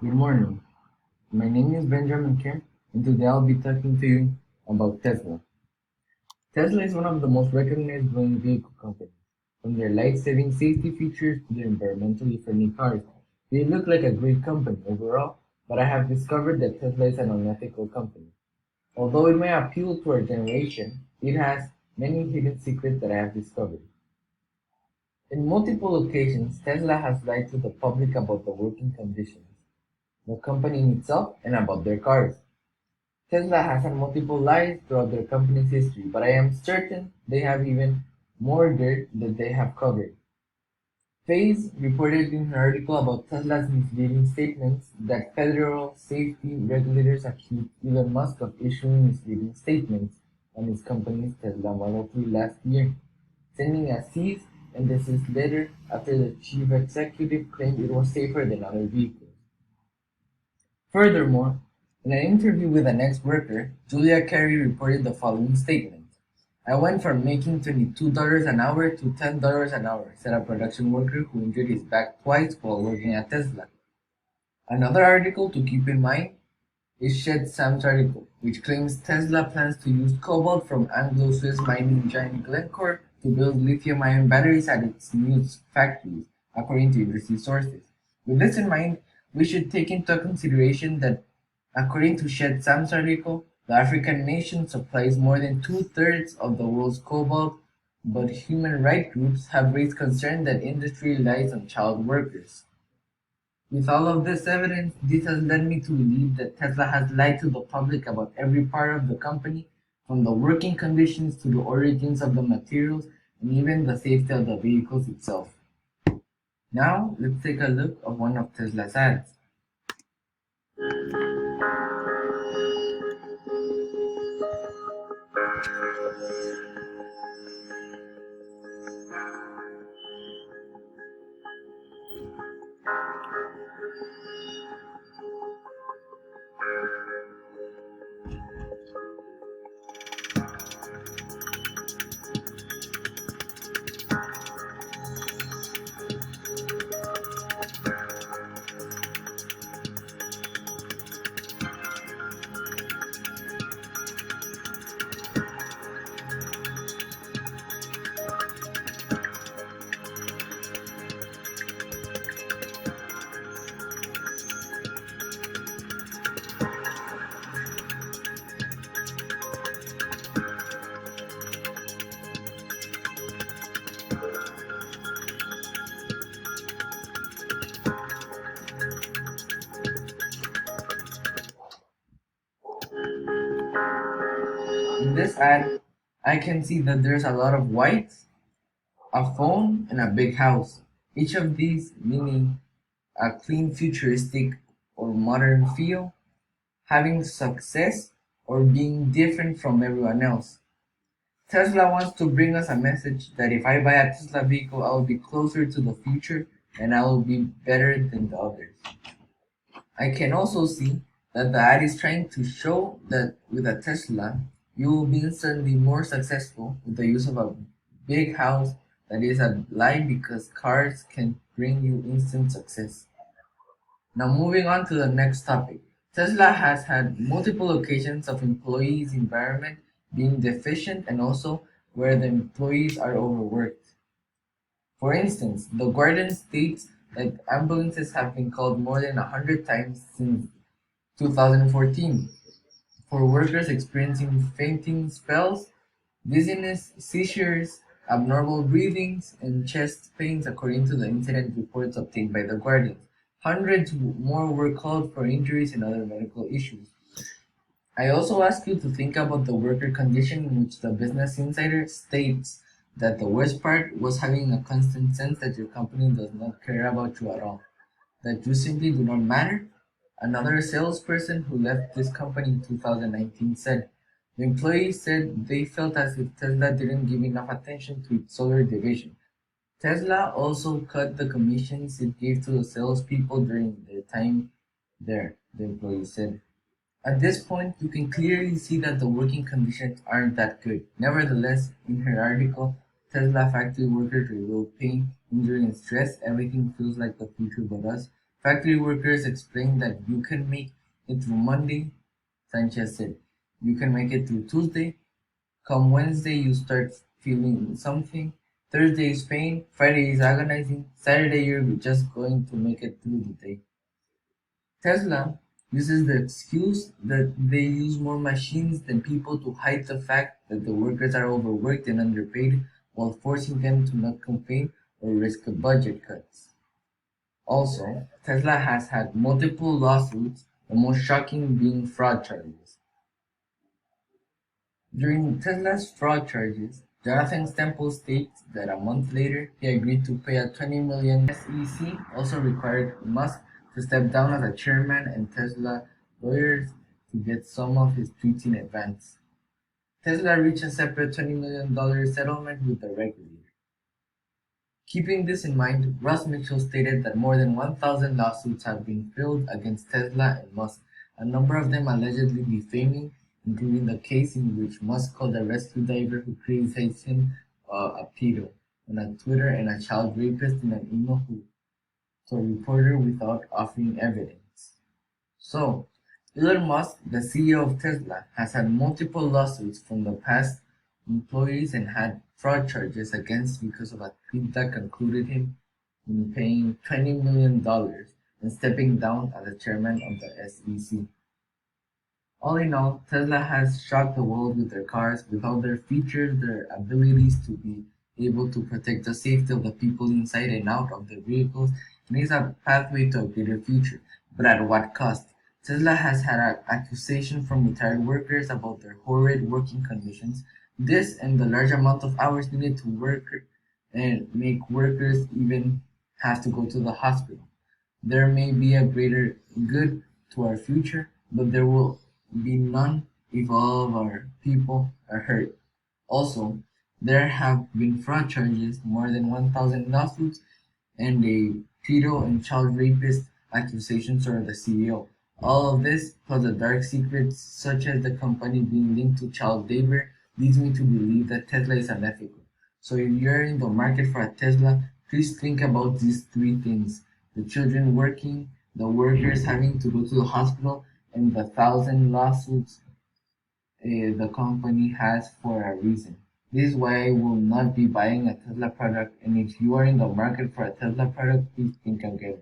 Good morning. My name is Benjamin Kim, and today I'll be talking to you about Tesla. Tesla is one of the most recognized growing vehicle companies. From their life-saving safety features to their environmentally friendly cars, they look like a great company overall, but I have discovered that Tesla is an unethical company. Although it may appeal to our generation, it has many hidden secrets that I have discovered. In multiple occasions, Tesla has lied to the public about the working conditions, the company itself, and about their cars. Tesla has had multiple lies throughout their company's history, but I am certain they have even more dirt that they have covered. Phase reported in her article about Tesla's misleading statements that federal safety regulators accused Elon Musk of issuing misleading statements on his company's Tesla Model 3 last year, sending a cease and desist letter after the chief executive claimed it was safer than other vehicles. Furthermore, in an interview with an ex-worker, Julia Carey reported the following statement: "I went from making $22 an hour to $10 an hour," said a production worker who injured his back twice while working at Tesla. Another article to keep in mind is Shed Sam's article, which claims Tesla plans to use cobalt from Anglo-Swiss mining giant Glencore to build lithium-ion batteries at its new factories, according to industry sources. With this in mind, we should take into consideration that, according to Shed Sam's article, the African nation supplies more than two-thirds of the world's cobalt, but human rights groups have raised concern that industry relies on child workers. With all of this evidence, this has led me to believe that Tesla has lied to the public about every part of the company, from the working conditions to the origins of the materials and even the safety of the vehicles itself. Now, let's take a look at one of Tesla's ads. In this ad, I can see that there's a lot of white, a phone, and a big house. Each of these meaning a clean, futuristic, or modern feel, having success, or being different from everyone else. Tesla wants to bring us a message that if I buy a Tesla vehicle, I will be closer to the future and I will be better than the others. I can also see that the ad is trying to show that with a Tesla, you will be instantly more successful with the use of a big house. That is a lie because cars can bring you instant success. Now moving on to the next topic. Tesla has had multiple occasions of employees' environment being deficient and also where the employees are overworked. For instance, The Guardian states that ambulances have been called more than 100 times since 2014 for workers experiencing fainting spells, dizziness, seizures, abnormal breathings, and chest pains, according to the incident reports obtained by The Guardian. Hundreds more were called for injuries and other medical issues. I also ask you to think about the worker condition in which the Business Insider states that the worst part was having a constant sense that your company does not care about you at all, that you simply do not matter. Another salesperson who left this company in 2019 said, "The employees said they felt as if Tesla didn't give enough attention to its solar division." Tesla also cut the commissions it gave to the salespeople during their time there, the employee said. At this point, you can clearly see that the working conditions aren't that good. Nevertheless, in her article, Tesla factory workers reveal pain, injury, and stress. Everything feels like the future but us. Factory workers explained that you can make it through Monday, Sanchez said. You can make it through Tuesday. Come Wednesday, you start feeling something. Thursday is pain. Friday is agonizing. Saturday, you're just going to make it through the day. Tesla uses the excuse that they use more machines than people to hide the fact that the workers are overworked and underpaid while forcing them to not complain or risk budget cuts. Also, Tesla has had multiple lawsuits, the most shocking being fraud charges. During Tesla's fraud charges, Jonathan Stemple states that a month later he agreed to pay a $20 million. SEC also required Musk to step down as a chairman and Tesla lawyers to get some of his tweets in advance. Tesla reached a separate $20 million settlement with the regulator. Keeping this in mind, Ross Mitchell stated that more than 1,000 lawsuits have been filed against Tesla and Musk, a number of them allegedly defaming, including the case in which Musk called a rescue diver who criticized him a pedo on a Twitter and a child rapist in an email to a reporter without offering evidence. So, Elon Musk, the CEO of Tesla, has had multiple lawsuits from the past employees and had fraud charges against because of a tweet that concluded him in paying $20 million and stepping down as the chairman of the SEC. All in all, Tesla has shocked the world with their cars, with all their features, their abilities to be able to protect the safety of the people inside and out of their vehicles, and is a pathway to a greater future. But at what cost? Tesla has had accusations from retired workers about their horrid working conditions. This and the large amount of hours needed to work and make workers even have to go to the hospital. There may be a greater good to our future, but there will be none if all of our people are hurt. Also, there have been fraud charges, more than 1,000 lawsuits, and a pedo and child rapist accusations toward the CEO. All of this, plus the dark secrets such as the company being linked to child labor, leads me to believe that Tesla is unethical. So if you're in the market for a Tesla, please think about these three things: the children working, the workers having to go to the hospital, and the 1,000 lawsuits the company has for a reason. This is why I will not be buying a Tesla product, and if you are in the market for a Tesla product, please think again.